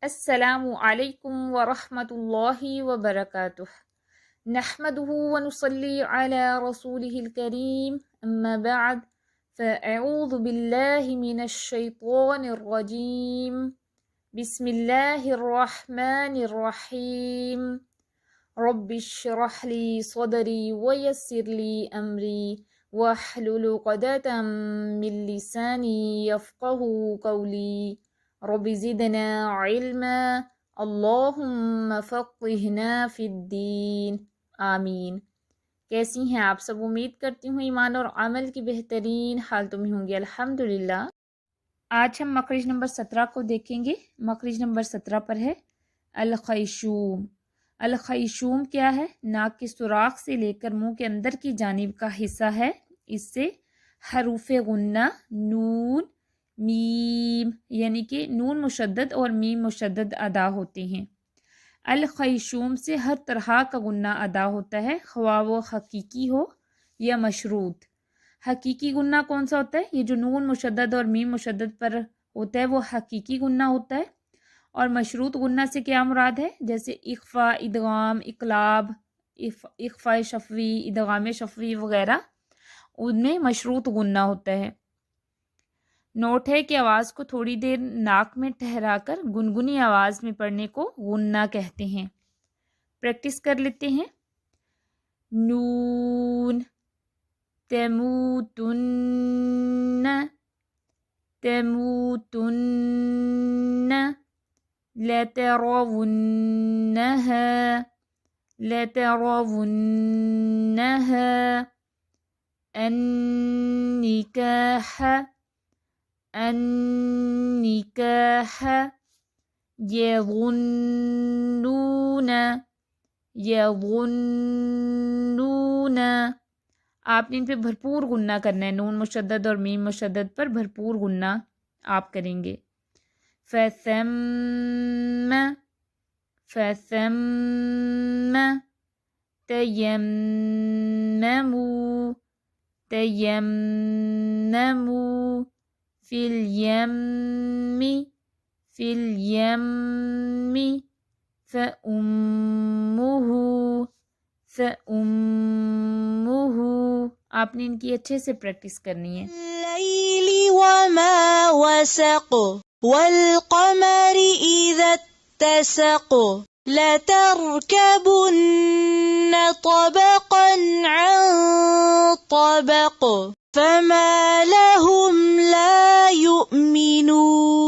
السلام علیکم ورحمۃ اللہ وبرکاتہ نحمده ونصلي على رسوله الكريم أما بعد فأعوذ بالله من الشيطان الرجيم بسم الله الرحمن الرحيم رب اشرح لي صدري ويسر لي أمري واحلل عقدة من لساني يفقهوا قولي رب زدنا علما اللہم فقہنا فی الدین آمین۔ کیسی ہیں آپ سب؟ امید کرتی ہوں ایمان اور عمل کی بہترین حالتوں میں ہوں گے الحمدللہ۔ آج ہم مخرج نمبر 17 کو دیکھیں گے۔ مخرج نمبر 17 پر ہے الخیشوم۔ الخیشوم کیا ہے؟ ناک کے سوراخ سے لے کر منہ کے اندر کی جانب کا حصہ ہے۔ اس سے حروف غنہ نون میم یعنی کہ نون مشدد اور میم مشدد ادا ہوتے ہیں۔ الخیشوم سے ہر طرح کا غنہ ادا ہوتا ہے، خواہ وہ حقیقی ہو یا مشروط۔ حقیقی غنہ کون سا ہوتا ہے؟ یہ جو نون مشدد اور میم مشدد پر ہوتا ہے وہ حقیقی غنہ ہوتا ہے۔ اور مشروط غنہ سے کیا مراد ہے؟ جیسے اخفا، ادغام، اقلاب، اخفا شفوی، ادغام شفوی وغیرہ، ان میں مشروط غنہ ہوتا ہے۔ نوٹ ہے کہ آواز کو تھوڑی دیر ناک میں ٹھہرا کر گنگنی آواز میں پڑھنے کو غنہ کہتے ہیں۔ پریکٹس کر لیتے ہیں۔ نون تموتن تموتن لترونها لترونها النکاح النکاح یظنون یظنون۔ آپ نے ان پہ بھرپور غنہ کرنا ہے، نون مشدد اور میم مشدد پر بھرپور غنہ آپ کریں گے۔ فثم فثم تیمموا تیمموا فی الیم فی الیم فأمہ فأمہ۔ آپ نے ان کی اچھے سے پریکٹس کرنی ہے۔ اللیل وما وسق والقمر اذا اتسق لتركبن طبقا عن طبق فما لهم لا يؤمنون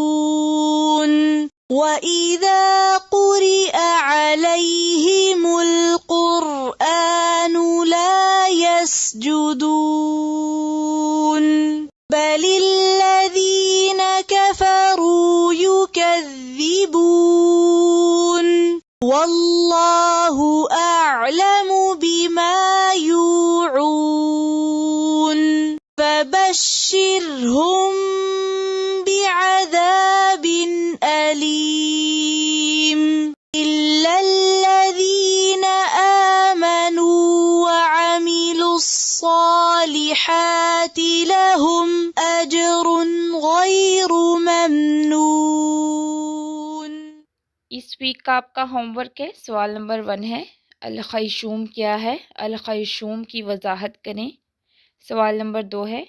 وإذا قرئ عليهم القرآن لا يسجدون بل الذين كفروا يكذبون والله أعلم بما يوعون فبشرهم بعذاب أليم إلا الذين آمنوا وعملوا الصالحات لهم أجر غير ممنون۔ اس ویک کا آپ کا ہوم ورک ہے، سوال نمبر 1 ہے الخیشوم کیا ہے؟ الخیشوم کی وضاحت کریں۔ سوال نمبر 2 ہے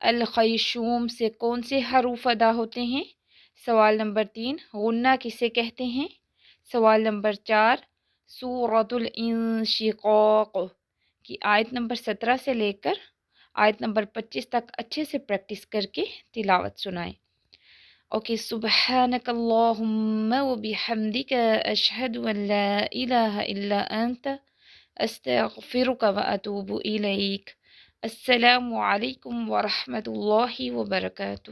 الخیشوم سے کون سے حروف ادا ہوتے ہیں؟ سوال نمبر 3 غنہ کسے کہتے ہیں؟ سوال نمبر 4 سورۃ الانشقاق کی آیت نمبر 17 سے لے کر آیت نمبر 25 تک اچھے سے پریکٹس کر کے تلاوت سنائیں۔ اوکے، سبحانک اللہم وبحمدک اشہد ان لا الہ الا انت استغفرک واتوب الیک۔ السلام علیکم ورحمۃ اللہ وبرکاتہ۔